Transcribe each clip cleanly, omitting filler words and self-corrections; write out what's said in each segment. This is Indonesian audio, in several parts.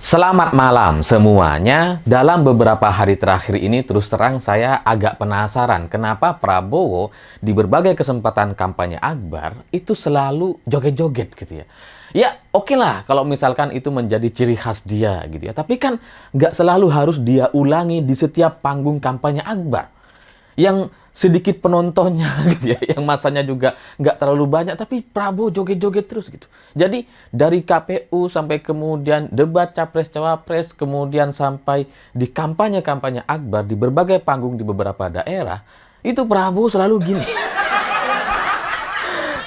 Selamat malam semuanya. Dalam beberapa hari terakhir ini terus terang saya agak penasaran kenapa Prabowo di berbagai kesempatan kampanye Akbar itu selalu joget-joget gitu ya. Ya oke lah kalau misalkan itu menjadi ciri khas dia gitu ya. Tapi kan nggak selalu harus dia ulangi di setiap panggung kampanye Akbar. Yang sedikit penontonnya gitu ya, yang masanya juga nggak terlalu banyak, tapi Prabowo joget-joget terus gitu. Jadi dari KPU sampai kemudian debat Capres-Cawapres, kemudian sampai di kampanye-kampanye Akbar di berbagai panggung di beberapa daerah, itu Prabowo selalu gini.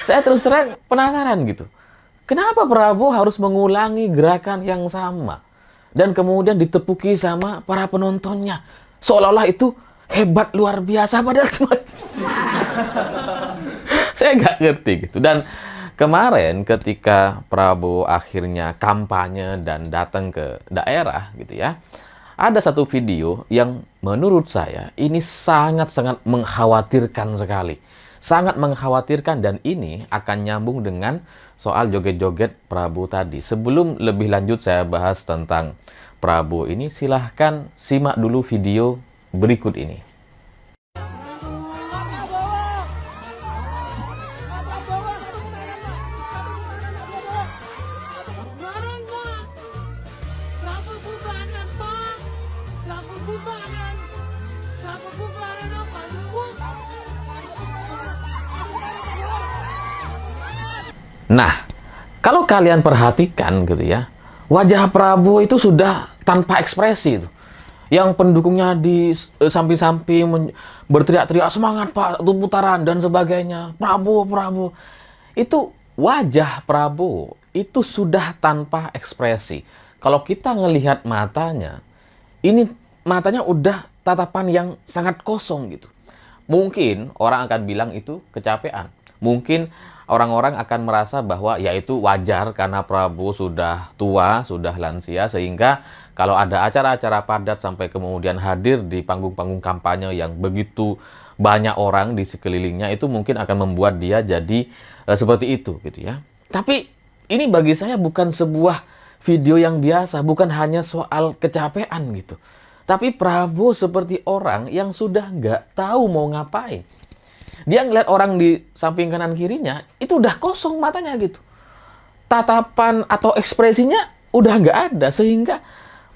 Saya terus terang penasaran gitu. Kenapa Prabowo harus mengulangi gerakan yang sama? Dan kemudian ditepuki sama para penontonnya. Seolah-olah itu hebat luar biasa padahal cuma saya nggak ngerti gitu. Dan kemarin ketika Prabowo akhirnya kampanye dan datang ke daerah gitu ya, ada satu video yang menurut saya ini sangat-sangat mengkhawatirkan sekali. Sangat mengkhawatirkan, dan ini akan nyambung dengan soal joget-joget Prabowo tadi. Sebelum lebih lanjut saya bahas tentang Prabowo ini, silahkan simak dulu video berikut ini. Nah, kalau kalian perhatikan gitu ya, wajah Prabowo itu sudah tanpa ekspresi itu. Yang pendukungnya di samping-samping berteriak-teriak semangat Pak, satu putaran dan sebagainya. Prabowo, Prabowo. Itu wajah Prabowo itu sudah tanpa ekspresi. Kalau kita ngelihat matanya, ini matanya udah tatapan yang sangat kosong gitu. Mungkin orang akan bilang itu kecapean. Mungkin orang-orang akan merasa bahwa ya itu wajar karena Prabowo sudah tua, sudah lansia, sehingga kalau ada acara-acara padat sampai kemudian hadir di panggung-panggung kampanye yang begitu banyak orang di sekelilingnya, itu mungkin akan membuat dia jadi seperti itu gitu ya. Tapi ini bagi saya bukan sebuah video yang biasa, bukan hanya soal kecapean gitu. Tapi Prabowo seperti orang yang sudah nggak tahu mau ngapain. Dia ngeliat orang di samping kanan kirinya, itu udah kosong matanya gitu. Tatapan atau ekspresinya udah nggak ada, sehingga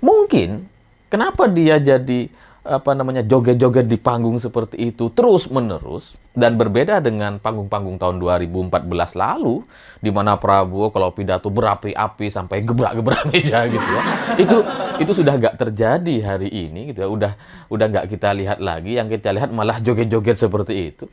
mungkin kenapa dia jadi joget-joget di panggung seperti itu terus-menerus, dan berbeda dengan panggung-panggung tahun 2014 lalu, di mana Prabowo kalau pidato berapi-api sampai gebrak-gebrak meja gitu ya. Itu sudah nggak terjadi hari ini gitu ya. Udah nggak kita lihat lagi, yang kita lihat malah joget-joget seperti itu.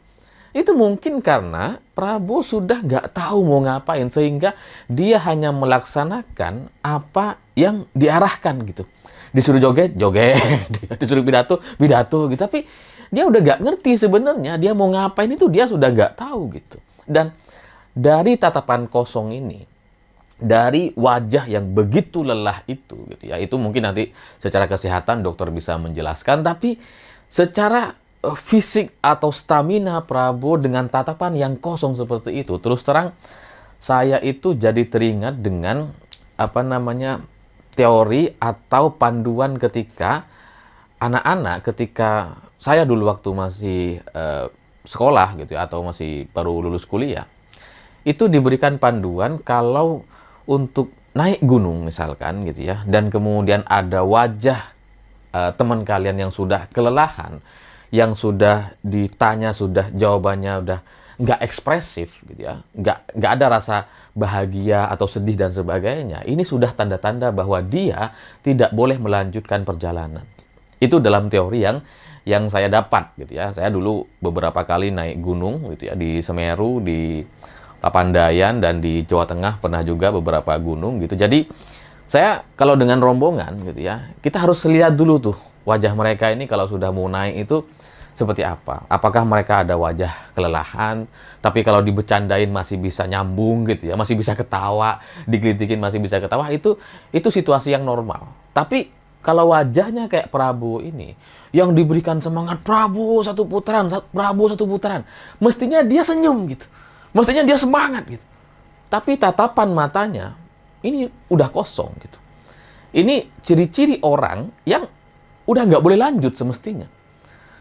Itu mungkin karena Prabowo sudah nggak tahu mau ngapain, sehingga dia hanya melaksanakan apa yang diarahkan gitu. Disuruh joget, joget. Disuruh pidato, pidato gitu. Tapi dia udah nggak ngerti sebenarnya dia mau ngapain, itu dia sudah nggak tahu gitu. Dan dari tatapan kosong ini, dari wajah yang begitu lelah itu gitu ya, itu mungkin nanti secara kesehatan dokter bisa menjelaskan, tapi secara fisik atau stamina Prabowo dengan tatapan yang kosong seperti itu, terus terang saya itu jadi teringat dengan teori atau panduan ketika anak-anak, ketika saya dulu waktu masih sekolah gitu ya, atau masih baru lulus kuliah, itu diberikan panduan kalau untuk naik gunung misalkan gitu ya, dan kemudian ada wajah teman kalian yang sudah kelelahan, yang sudah ditanya, sudah jawabannya udah nggak ekspresif gitu ya, nggak ada rasa bahagia atau sedih dan sebagainya, ini sudah tanda-tanda bahwa dia tidak boleh melanjutkan perjalanan. Itu dalam teori yang saya dapat gitu ya. Saya dulu beberapa kali naik gunung gitu ya, di Semeru, di Papandayan, dan di Jawa Tengah pernah juga beberapa gunung gitu. Jadi saya kalau dengan rombongan gitu ya, kita harus lihat dulu tuh wajah mereka ini kalau sudah mau naik itu seperti apa. Apakah mereka ada wajah kelelahan, tapi kalau dibecandain masih bisa nyambung gitu ya, masih bisa ketawa, digelitikin masih bisa ketawa, itu situasi yang normal. Tapi kalau wajahnya kayak Prabowo ini, yang diberikan semangat Prabowo satu putaran, Prabowo satu putaran, mestinya dia senyum gitu, mestinya dia semangat gitu. Tapi tatapan matanya ini udah kosong gitu. Ini ciri-ciri orang yang udah nggak boleh lanjut semestinya.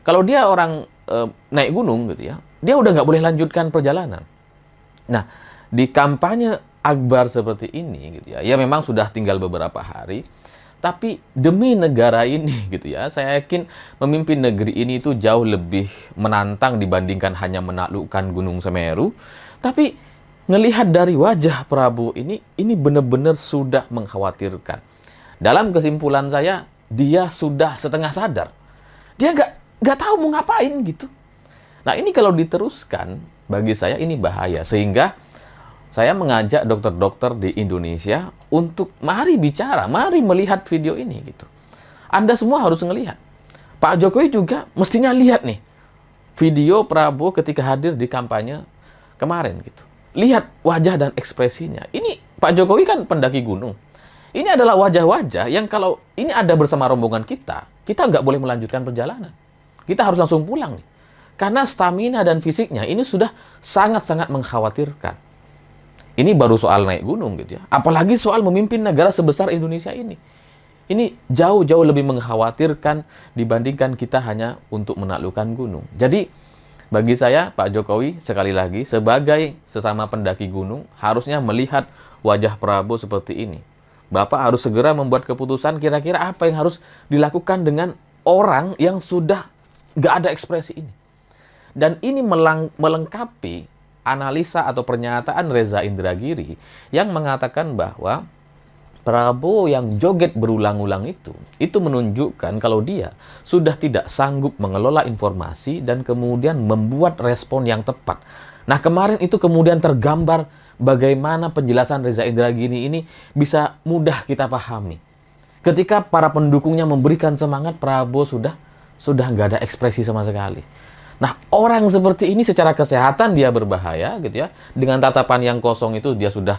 Kalau dia orang naik gunung gitu ya, dia udah nggak boleh lanjutkan perjalanan. Nah, di kampanye akbar seperti ini gitu ya, ya memang sudah tinggal beberapa hari, tapi demi negara ini gitu ya, saya yakin memimpin negeri ini itu jauh lebih menantang dibandingkan hanya menaklukkan Gunung Semeru. Tapi ngelihat dari wajah Prabowo ini benar-benar sudah mengkhawatirkan. Dalam kesimpulan saya, dia sudah setengah sadar. Dia nggak tahu mau ngapain gitu. Nah, ini kalau diteruskan, bagi saya ini bahaya. Sehingga saya mengajak dokter-dokter di Indonesia untuk mari bicara, mari melihat video ini gitu. Anda semua harus ngelihat. Pak Jokowi juga mestinya lihat nih video Prabowo ketika hadir di kampanye kemarin gitu. Lihat wajah dan ekspresinya. Ini Pak Jokowi kan pendaki gunung. Ini adalah wajah-wajah yang kalau ini ada bersama rombongan kita nggak boleh melanjutkan perjalanan. Kita harus langsung pulang nih. Karena stamina dan fisiknya ini sudah sangat-sangat mengkhawatirkan. Ini baru soal naik gunung gitu ya. Apalagi soal memimpin negara sebesar Indonesia ini. Ini jauh-jauh lebih mengkhawatirkan dibandingkan kita hanya untuk menaklukkan gunung. Jadi, bagi saya, Pak Jokowi, sekali lagi, sebagai sesama pendaki gunung, harusnya melihat wajah Prabowo seperti ini. Bapak harus segera membuat keputusan kira-kira apa yang harus dilakukan dengan orang yang sudah nggak ada ekspresi ini. Dan ini melengkapi analisa atau pernyataan Reza Indragiri yang mengatakan bahwa Prabowo yang joget berulang-ulang itu menunjukkan kalau dia sudah tidak sanggup mengelola informasi dan kemudian membuat respon yang tepat. Nah, kemarin itu kemudian tergambar bagaimana penjelasan Reza Indragiri ini bisa mudah kita pahami. Ketika para pendukungnya memberikan semangat, Prabowo sudah nggak ada ekspresi sama sekali. Nah, orang seperti ini secara kesehatan dia berbahaya gitu ya. Dengan tatapan yang kosong itu dia sudah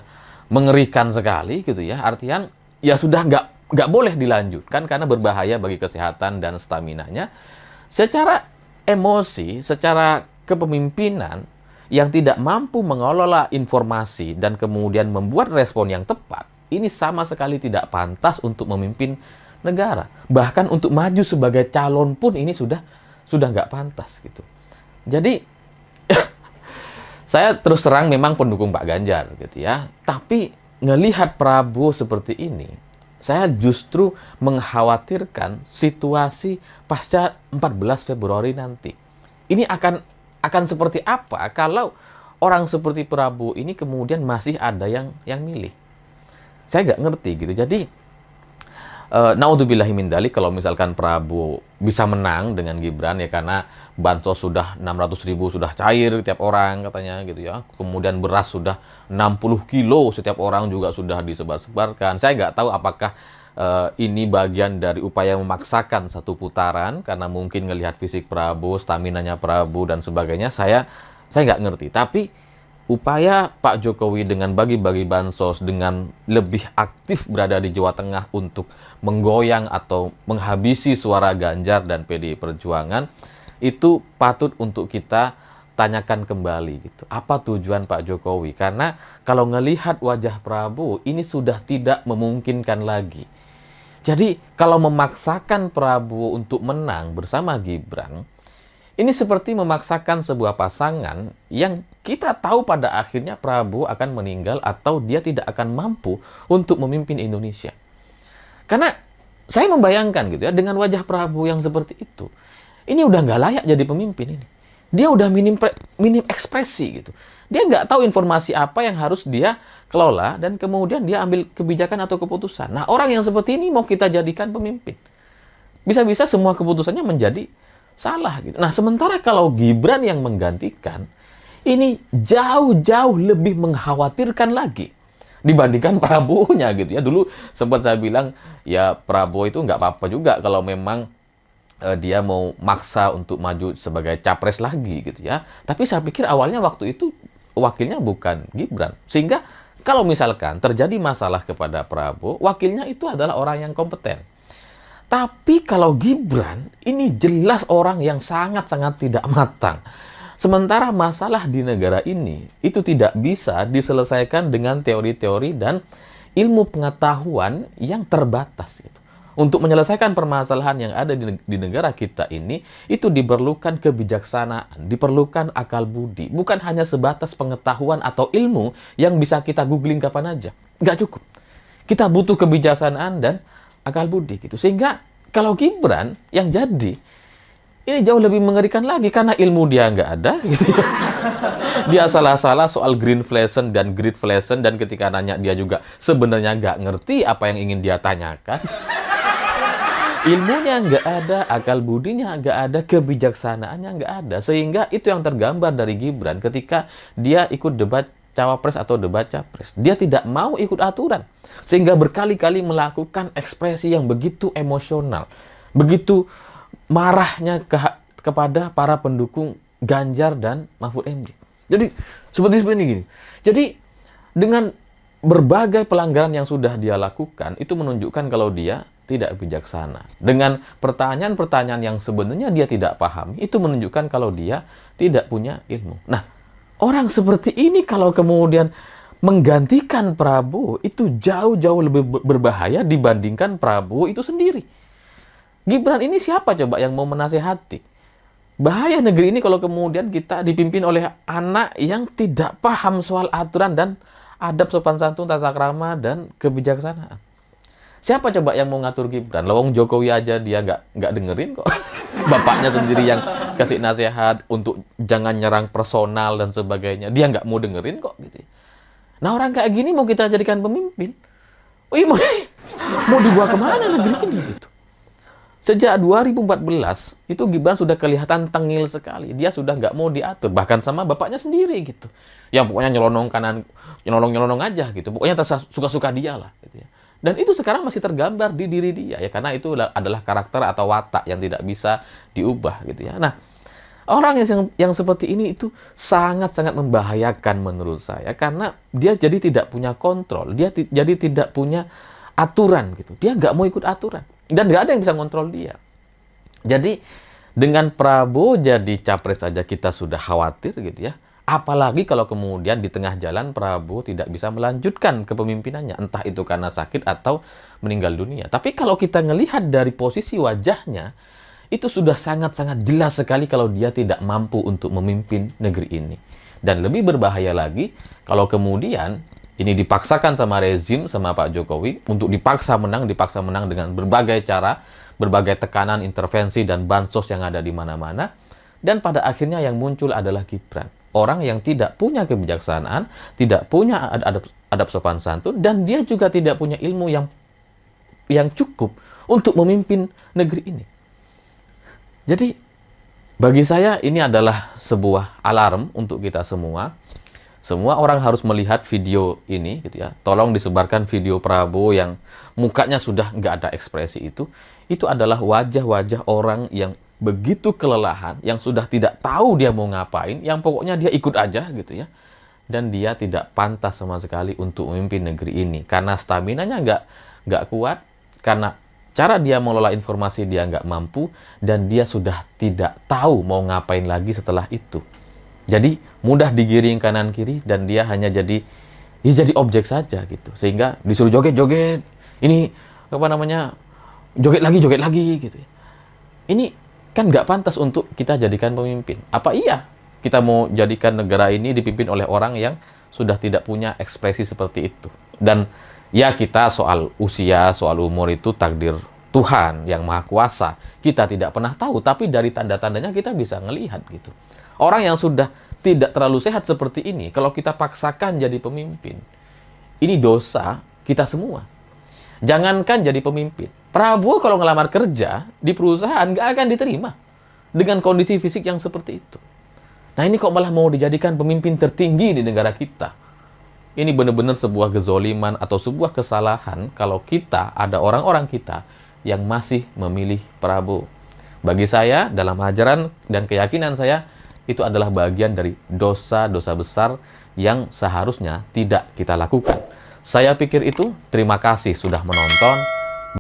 mengerikan sekali gitu ya. Artian ya sudah nggak boleh dilanjutkan karena berbahaya bagi kesehatan dan staminanya. Secara emosi, secara kepemimpinan yang tidak mampu mengelola informasi dan kemudian membuat respon yang tepat, ini sama sekali tidak pantas untuk memimpin negara. Bahkan untuk maju sebagai calon pun ini sudah nggak pantas gitu. Jadi saya terus terang memang pendukung Pak Ganjar gitu ya. Tapi ngelihat Prabowo seperti ini, saya justru mengkhawatirkan situasi pasca 14 Februari nanti. Ini akan seperti apa kalau orang seperti Prabowo ini kemudian masih ada yang milih. Saya nggak ngerti gitu. Jadi naudzubillahi min dzalik kalau misalkan Prabowo bisa menang dengan Gibran ya, karena bansos sudah 600.000 sudah cair tiap orang katanya gitu ya. Kemudian beras sudah 60 kilo setiap orang juga sudah disebar-sebarkan. Saya nggak tahu apakah ini bagian dari upaya memaksakan satu putaran karena mungkin ngelihat fisik Prabowo, staminanya Prabowo dan sebagainya. Saya nggak ngerti. Tapi upaya Pak Jokowi dengan bagi-bagi bansos, dengan lebih aktif berada di Jawa Tengah untuk menggoyang atau menghabisi suara Ganjar dan PDI Perjuangan, itu patut untuk kita tanyakan kembali gitu. Apa tujuan Pak Jokowi? Karena kalau ngelihat wajah Prabowo, ini sudah tidak memungkinkan lagi. Jadi kalau memaksakan Prabowo untuk menang bersama Gibran, ini seperti memaksakan sebuah pasangan yang kita tahu pada akhirnya Prabowo akan meninggal atau dia tidak akan mampu untuk memimpin Indonesia. Karena saya membayangkan gitu ya, dengan wajah Prabowo yang seperti itu, ini udah nggak layak jadi pemimpin ini. Dia udah minim ekspresi gitu. Dia nggak tahu informasi apa yang harus dia kelola dan kemudian dia ambil kebijakan atau keputusan. Nah, orang yang seperti ini mau kita jadikan pemimpin. Bisa-bisa semua keputusannya menjadi salah gitu. Nah, sementara kalau Gibran yang menggantikan, ini jauh-jauh lebih mengkhawatirkan lagi dibandingkan Prabowo-nya gitu ya. Dulu sempat saya bilang, ya Prabowo itu nggak apa-apa juga kalau memang dia mau maksa untuk maju sebagai capres lagi gitu ya. Tapi saya pikir awalnya waktu itu wakilnya bukan Gibran. Sehingga kalau misalkan terjadi masalah kepada Prabowo, wakilnya itu adalah orang yang kompeten. Tapi kalau Gibran, ini jelas orang yang sangat-sangat tidak matang. Sementara masalah di negara ini, itu tidak bisa diselesaikan dengan teori-teori dan ilmu pengetahuan yang terbatas gitu. Untuk menyelesaikan permasalahan yang ada di negara kita ini, itu diperlukan kebijaksanaan, diperlukan akal budi. Bukan hanya sebatas pengetahuan atau ilmu yang bisa kita googling kapan aja. Nggak cukup. Kita butuh kebijaksanaan dan akal budi gitu. Sehingga kalau Gibran yang jadi, ini jauh lebih mengerikan lagi karena ilmu dia nggak ada gitu. Dia salah-salah soal greenflation dan greedflation, dan ketika nanya dia juga sebenarnya nggak ngerti apa yang ingin dia tanyakan. Ilmunya nggak ada, akal budinya nggak ada, kebijaksanaannya nggak ada. Sehingga itu yang tergambar dari Gibran ketika dia ikut debat cawapres atau debat capres. Dia tidak mau ikut aturan. Sehingga berkali-kali melakukan ekspresi yang begitu emosional. Begitu marahnya kepada para pendukung Ganjar dan Mahfud MD. Jadi, seperti ini gini. Jadi, dengan berbagai pelanggaran yang sudah dia lakukan, itu menunjukkan kalau dia tidak bijaksana. Dengan pertanyaan-pertanyaan yang sebenarnya dia tidak pahami, itu menunjukkan kalau dia tidak punya ilmu. Nah, orang seperti ini kalau kemudian menggantikan Prabowo, itu jauh-jauh lebih berbahaya dibandingkan Prabowo itu sendiri. Gibran ini siapa coba yang mau menasehati? Bahaya negeri ini kalau kemudian kita dipimpin oleh anak yang tidak paham soal aturan dan adab sopan santun, tata krama, dan kebijaksanaan. Siapa coba yang mau ngatur Gibran? Lawang Jokowi aja dia nggak dengerin kok. Bapaknya sendiri yang kasih nasihat untuk jangan nyerang personal dan sebagainya. Dia nggak mau dengerin kok gitu. Nah, orang kayak gini mau kita jadikan pemimpin? Mau dibawa kemana negeri ini gitu? Sejak 2014, itu Gibran sudah kelihatan tengil sekali. Dia sudah nggak mau diatur, bahkan sama bapaknya sendiri gitu. Ya pokoknya nyelonong kanan, nyelonong aja gitu. Pokoknya suka-suka dia lah gitu ya. Dan itu sekarang masih tergambar di diri dia ya, karena itu adalah karakter atau watak yang tidak bisa diubah gitu ya. Nah, orang yang seperti ini itu sangat-sangat membahayakan menurut saya, karena dia jadi tidak punya kontrol, dia jadi tidak punya aturan gitu. Dia nggak mau ikut aturan. Dan nggak ada yang bisa kontrol dia. Jadi, dengan Prabowo jadi capres saja kita sudah khawatir gitu ya. Apalagi kalau kemudian di tengah jalan Prabowo tidak bisa melanjutkan kepemimpinannya. Entah itu karena sakit atau meninggal dunia. Tapi kalau kita melihat dari posisi wajahnya, itu sudah sangat-sangat jelas sekali kalau dia tidak mampu untuk memimpin negeri ini. Dan lebih berbahaya lagi, kalau kemudian ini dipaksakan sama rezim, sama Pak Jokowi, untuk dipaksa menang dengan berbagai cara, berbagai tekanan, intervensi, dan bansos yang ada di mana-mana. Dan pada akhirnya yang muncul adalah Gibran. Orang yang tidak punya kebijaksanaan, tidak punya adab sopan santun, dan dia juga tidak punya ilmu yang cukup untuk memimpin negeri ini. Jadi, bagi saya ini adalah sebuah alarm untuk kita semua. Semua orang harus melihat video ini gitu ya. Tolong disebarkan video Prabowo yang mukanya sudah nggak ada ekspresi itu. Itu adalah wajah-wajah orang yang begitu kelelahan, yang sudah tidak tahu dia mau ngapain, yang pokoknya dia ikut aja gitu ya. Dan dia tidak pantas sama sekali untuk memimpin negeri ini. Karena staminanya nggak kuat, karena cara dia mengelola informasi dia nggak mampu, dan dia sudah tidak tahu mau ngapain lagi setelah itu. Jadi mudah digiring kanan kiri, dan dia hanya jadi objek saja gitu. Sehingga disuruh joget-joget, ini joget lagi gitu. Ini kan nggak pantas untuk kita jadikan pemimpin. Apa iya kita mau jadikan negara ini dipimpin oleh orang yang sudah tidak punya ekspresi seperti itu? Dan ya, kita soal usia, soal umur itu takdir Tuhan yang Maha Kuasa. Kita tidak pernah tahu, tapi dari tanda-tandanya kita bisa ngelihat gitu. Orang yang sudah tidak terlalu sehat seperti ini, kalau kita paksakan jadi pemimpin, ini dosa kita semua. Jangankan jadi pemimpin, Prabowo kalau ngelamar kerja di perusahaan nggak akan diterima dengan kondisi fisik yang seperti itu. Nah, ini kok malah mau dijadikan pemimpin tertinggi di negara kita. Ini benar-benar sebuah kezoliman atau sebuah kesalahan kalau kita ada orang-orang kita yang masih memilih Prabowo. Bagi saya, dalam ajaran dan keyakinan saya, itu adalah bagian dari dosa-dosa besar yang seharusnya tidak kita lakukan. Saya pikir itu. Terima kasih sudah menonton.